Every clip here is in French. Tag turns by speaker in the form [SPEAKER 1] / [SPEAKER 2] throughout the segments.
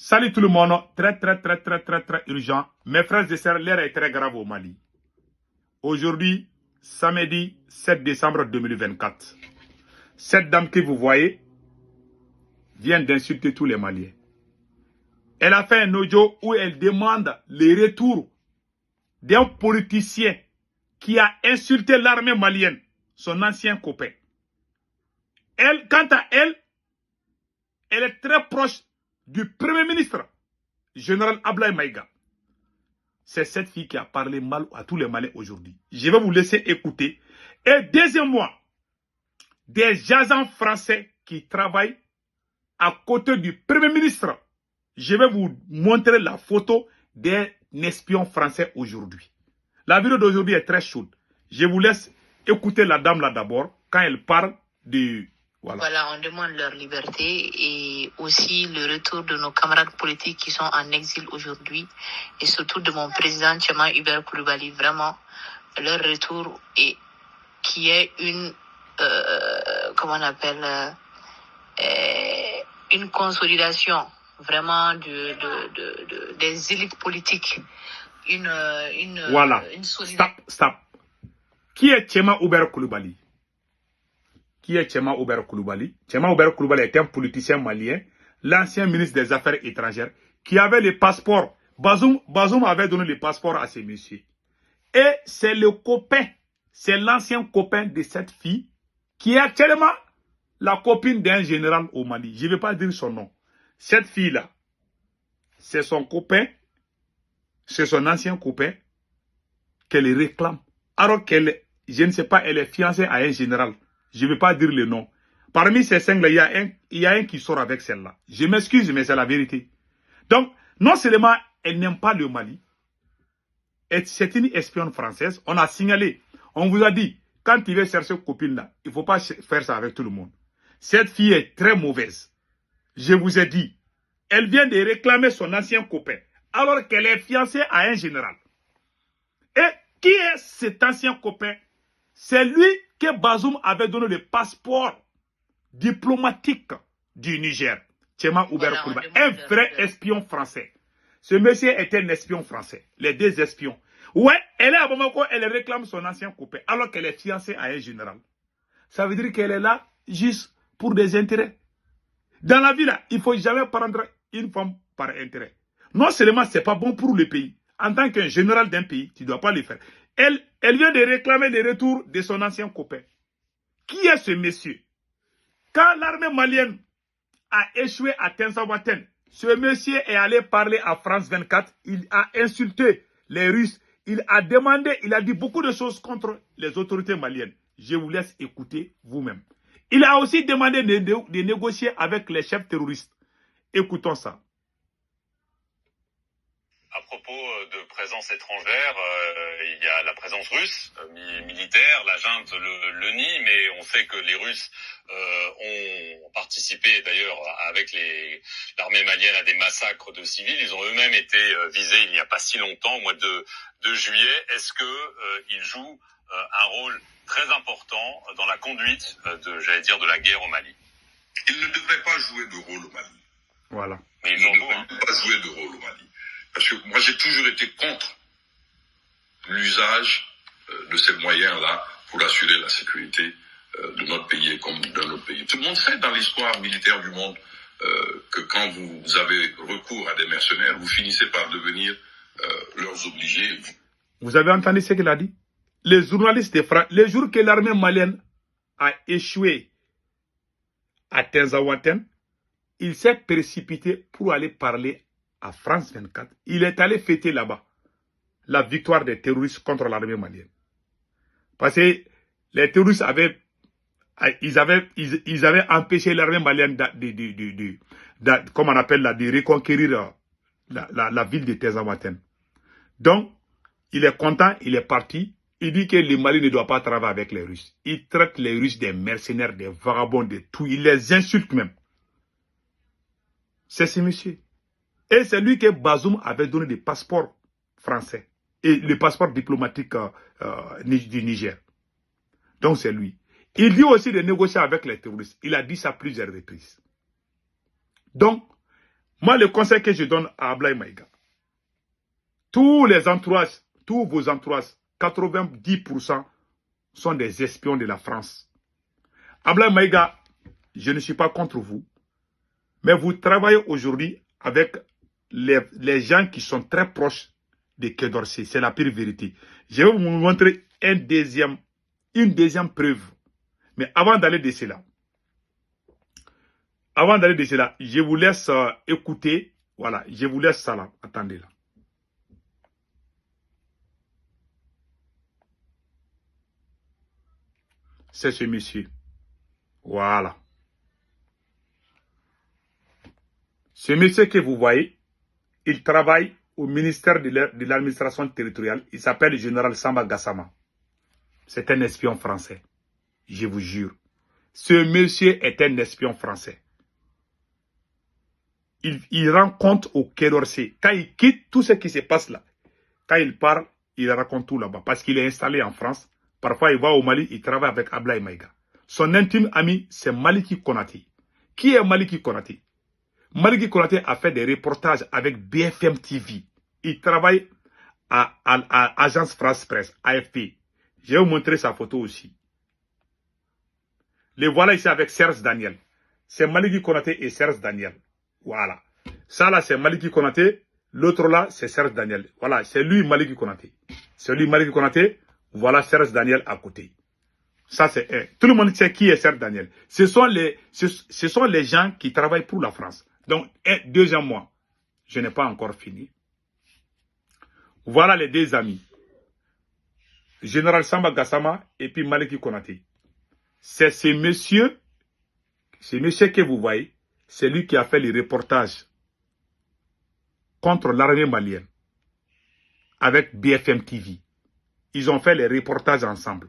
[SPEAKER 1] Salut tout le monde, très urgent. Mes frères et sœurs, l'heure est très grave au Mali. Aujourd'hui, samedi 7 décembre 2024. Cette dame que vous voyez vient d'insulter tous les Maliens. Elle a fait un audio où elle demande le retour d'un politicien qui a insulté l'armée malienne, son ancien copain. Elle, quant à elle, elle est très proche du Premier ministre, général Ablaye Maïga. C'est cette fille qui a parlé mal à tous les Maliens aujourd'hui. Je vais vous laisser écouter. Et deuxièmement, des agents français qui travaillent à côté du Premier ministre. Je vais vous montrer la photo d'un espion français aujourd'hui. La vidéo d'aujourd'hui est très chaude. Je vous laisse écouter la dame là d'abord, quand elle parle du...
[SPEAKER 2] Voilà, on demande leur liberté et aussi le retour de nos camarades politiques qui sont en exil aujourd'hui et surtout de mon président Tchema Hubert Koulibaly. Vraiment, leur retour et qui est une, comment on appelle, une consolidation vraiment des élites politiques.
[SPEAKER 1] Voilà, stop. Qui est Tchema Hubert Koulibaly? Qui est Tchema Hubert Koulibaly? Tchema Hubert Koulibaly est un politicien malien, l'ancien ministre des Affaires étrangères, qui avait les passeports. Bazoum avait donné les passeports à ces messieurs. Et c'est le copain, c'est l'ancien copain de cette fille, qui est actuellement la copine d'un général au Mali. Je ne vais pas dire son nom. Cette fille-là, c'est son copain, c'est son ancien copain, qu'elle réclame. Alors qu'elle, je ne sais pas, elle est fiancée à un général. Je ne vais pas dire le nom. Parmi ces cinq-là, il y a un qui sort avec celle-là. Je m'excuse, mais c'est la vérité. Donc, non seulement elle n'aime pas le Mali, c'est une espionne française. On a signalé, on vous a dit, quand tu veux chercher cette copine-là, il ne faut pas faire ça avec tout le monde. Cette fille est très mauvaise. Je vous ai dit, elle vient de réclamer son ancien copain, alors qu'elle est fiancée à un général. Et qui est cet ancien copain? C'est lui que Bazoum avait donné le passeport diplomatique du Niger. Tchema Hubert Koulibaly, un vrai espion français. Ce monsieur est un espion français. Les deux espions. Ouais, elle est à Bamako, elle réclame son ancien copain, alors qu'elle est fiancée à un général. Ça veut dire qu'elle est là juste pour des intérêts. Dans la vie, là, il ne faut jamais prendre une femme par intérêt. Non seulement ce n'est pas bon pour le pays. En tant qu'un général d'un pays, tu ne dois pas le faire. Elle vient de réclamer le retour de son ancien copain. Qui est ce monsieur? Quand l'armée malienne a échoué à Tinzaouaten, ce monsieur est allé parler à France 24. Il a insulté les Russes. Il a demandé, il a dit beaucoup de choses contre les autorités maliennes. Je vous laisse écouter vous-même. Il a aussi demandé de négocier avec les chefs terroristes. Écoutons ça.
[SPEAKER 3] À propos de présence étrangère, il y a la présence russe, militaire, la junte le nie, mais on sait que les Russes ont participé d'ailleurs avec l'armée malienne à des massacres de civils. Ils ont eux-mêmes été visés il n'y a pas si longtemps, au mois de juillet. Est-ce qu'ils jouent un rôle très important dans la conduite de la guerre au Mali?
[SPEAKER 4] Ils ne devraient pas jouer de rôle au Mali.
[SPEAKER 1] Voilà.
[SPEAKER 3] Mais
[SPEAKER 4] ils ne devraient pas jouer de rôle au Mali. Parce que moi, j'ai toujours été contre l'usage de ces moyens-là pour assurer la sécurité de notre pays comme d'un autre pays. Tout le monde sait dans l'histoire militaire du monde que quand vous avez recours à des mercenaires, vous finissez par devenir leurs obligés.
[SPEAKER 1] Vous avez entendu ce qu'il a dit? Les journalistes de France, le jour que l'armée malienne a échoué à Tinzaouaten, il s'est précipité pour aller parler à France 24. Il est allé fêter là-bas la victoire des terroristes contre l'armée malienne. Parce que les terroristes avaient empêché l'armée malienne comme on appelle là, de reconquérir la ville de Tinzaouaten. Donc, il est content, il est parti. Il dit que le Mali ne doit pas travailler avec les Russes. Il traite les Russes des mercenaires, des vagabonds, de tout. Il les insulte même. C'est ce monsieur. Et c'est lui que Bazoum avait donné des passeports français. Et le passeport diplomatique du Niger. Donc c'est lui. Il dit aussi de négocier avec les terroristes. Il a dit ça plusieurs reprises. Donc, Moi, le conseil que je donne à Ablaye Maïga, tous les entourages, tous vos entourages, 90% sont des espions de la France. Ablaye Maïga, je ne suis pas contre vous, mais vous travaillez aujourd'hui avec les gens qui sont très proches de Quai d'Orsay. C'est la pire vérité. Je vais vous montrer une deuxième preuve. Mais avant d'aller de cela, je vous laisse écouter. Voilà, je vous laisse ça là. Attendez là. C'est ce monsieur. Voilà. Ce monsieur que vous voyez, il travaille au ministère de l'administration territoriale. Il s'appelle le général Samba Gassama. C'est un espion français. Je vous jure. Ce monsieur est un espion français. Il rend compte au Quai d'Orsay. Quand il quitte tout ce qui se passe là, quand il parle, il raconte tout là-bas. Parce qu'il est installé en France. Parfois, il va au Mali, il travaille avec Ablaye Maïga. Son intime ami, c'est Maliki Konaté. Qui est Maliki Konaté? Maliki Konaté a fait des reportages avec BFM TV. Il travaille à Agence France Presse, AFP. Je vais vous montrer sa photo aussi. Les voilà ici avec Serge Daniel. C'est Maliki Konaté et Serge Daniel. Voilà. Ça là, c'est Maliki Konaté. L'autre là, c'est Serge Daniel. Voilà, c'est lui Maliki Konaté. C'est lui Maliki Konaté. Voilà Serge Daniel à côté. Ça, c'est un. Tout le monde sait qui est Serge Daniel. Ce sont les gens qui travaillent pour la France. Donc, deuxième mois, je n'ai pas encore fini. Voilà les deux amis. Général Samba Gassama et puis Maliki Konaté. C'est ce monsieur que vous voyez, c'est lui qui a fait les reportages contre l'armée malienne avec BFM TV. Ils ont fait les reportages ensemble.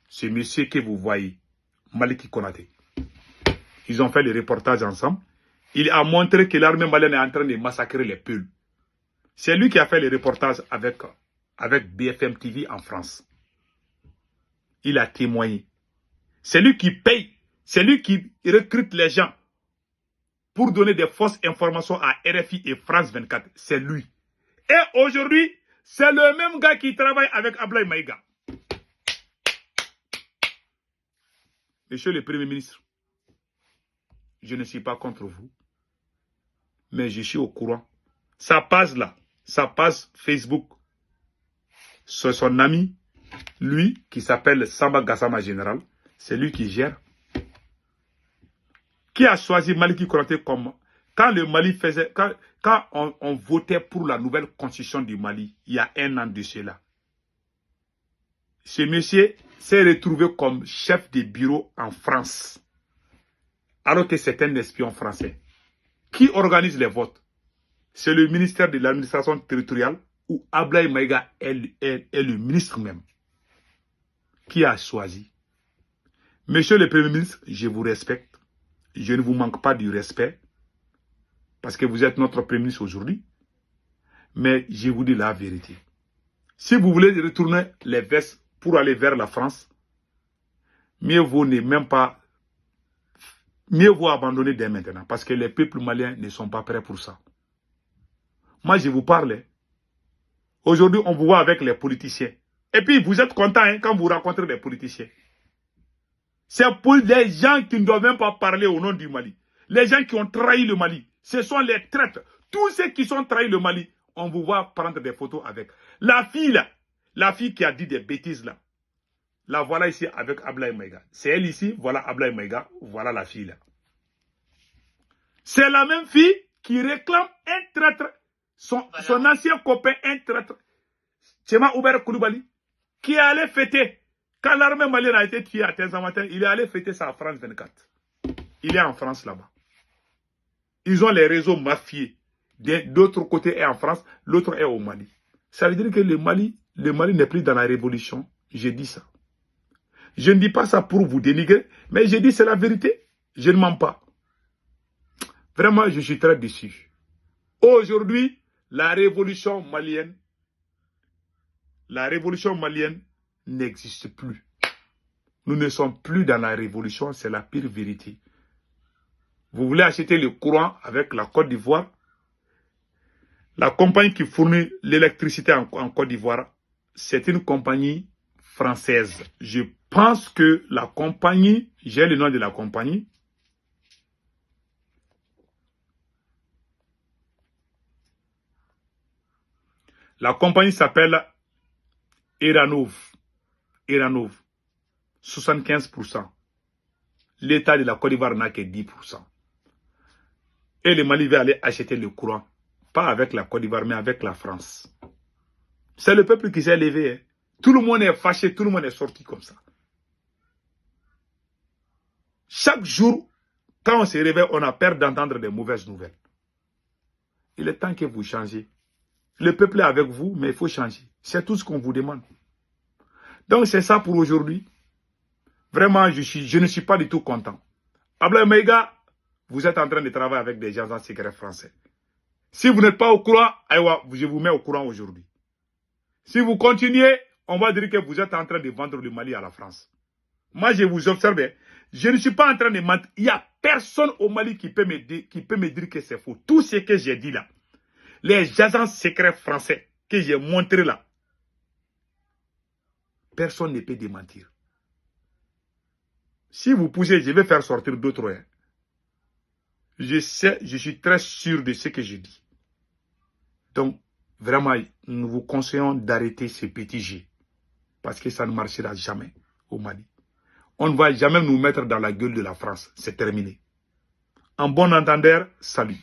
[SPEAKER 1] Ce monsieur que vous voyez, Maliki Konaté. Ils ont fait les reportages ensemble. Il a montré que l'armée malienne est en train de massacrer les Peuls. C'est lui qui a fait les reportages avec BFM TV en France. Il a témoigné. C'est lui qui paye. C'est lui qui recrute les gens pour donner des fausses informations à RFI et France 24. C'est lui. Et aujourd'hui, c'est le même gars qui travaille avec Ablaye Maïga. Monsieur le Premier ministre, je ne suis pas contre vous, mais je suis au courant. Sa page là, sa page Facebook, c'est son ami, lui, qui s'appelle Samba Gassama Général, c'est lui qui gère. Qui a choisi Maliki Konaté comme... Quand le Mali faisait... Quand on votait pour la nouvelle constitution du Mali, il y a un an de cela, ce monsieur s'est retrouvé comme chef de bureau en France. Alors que c'est un espion français. Qui organise les votes? C'est le ministère de l'administration territoriale où Ablaye Maïga est le ministre même. Qui a choisi? Monsieur le Premier ministre, je vous respecte. Je ne vous manque pas du respect. Parce que vous êtes notre Premier ministre aujourd'hui. Mais je vous dis la vérité. Si vous voulez retourner les vestes pour aller vers la France, mieux vaut ne même pas... Mieux vaut abandonner dès maintenant. Parce que les peuples maliens ne sont pas prêts pour ça. Moi, je vous parle. Aujourd'hui, on vous voit avec les politiciens. Et puis, vous êtes content quand vous rencontrez les politiciens. C'est pour les gens qui ne doivent même pas parler au nom du Mali. Les gens qui ont trahi le Mali. Ce sont les traîtres. Tous ceux qui ont trahi le Mali, on vous voit prendre des photos avec. La fille là, la fille qui a dit des bêtises là, la voilà ici avec Ablaye Maïga. C'est elle ici, voilà Ablaye Maïga, voilà la fille là. C'est la même fille qui réclame un traître, son ancien copain, un traître, Tchema Oubert Koulibaly, qui est allé fêter. Quand l'armée malienne a été tuée à Tenzamatin, il est allé fêter ça à France 24. Il est en France là-bas. Ils ont les réseaux mafieux. D'autre côté est en France, l'autre est au Mali. Ça veut dire que le Mali n'est plus dans la révolution. Je dis ça. Je ne dis pas ça pour vous dénigrer, mais je dis c'est la vérité. Je ne mens pas. Vraiment, je suis très déçu. Aujourd'hui, la révolution malienne n'existe plus. Nous ne sommes plus dans la révolution, c'est la pire vérité. Vous voulez acheter le courant avec la Côte d'Ivoire, La compagnie qui fournit l'électricité en Côte d'Ivoire, c'est une compagnie française. Je pense que la compagnie, j'ai le nom de la compagnie. La compagnie s'appelle Eranov. Eranov. 75%. L'État de la Côte d'Ivoire n'a que 10%. Et le Mali va aller acheter le courant. Pas avec la Côte d'Ivoire, mais avec la France. C'est le peuple qui s'est levé. Hein. Tout le monde est fâché, tout le monde est sorti comme ça. Chaque jour, quand on se réveille, on a peur d'entendre des mauvaises nouvelles. Il est temps que vous changiez. Le peuple est avec vous, mais il faut changer. C'est tout ce qu'on vous demande. Donc c'est ça pour aujourd'hui. Vraiment, je ne suis pas du tout content. Ablaye Maïga, vous êtes en train de travailler avec des agents secrets français. Si vous n'êtes pas au courant, je vous mets au courant aujourd'hui. Si vous continuez, on va dire que vous êtes en train de vendre le Mali à la France. Moi, je vous observe. Je ne suis pas en train de mentir. Il n'y a personne au Mali qui peut me dire que c'est faux. Tout ce que j'ai dit là, les agents secrets français que j'ai montré là, personne ne peut démentir. Si vous poussez, je vais faire sortir d'autres. Hein. Je sais, je suis très sûr de ce que je dis. Donc, vraiment, nous vous conseillons d'arrêter ce petit jeu. Parce que ça ne marchera jamais au Mali. On ne va jamais nous mettre dans la gueule de la France. C'est terminé. En bon entendeur, salut.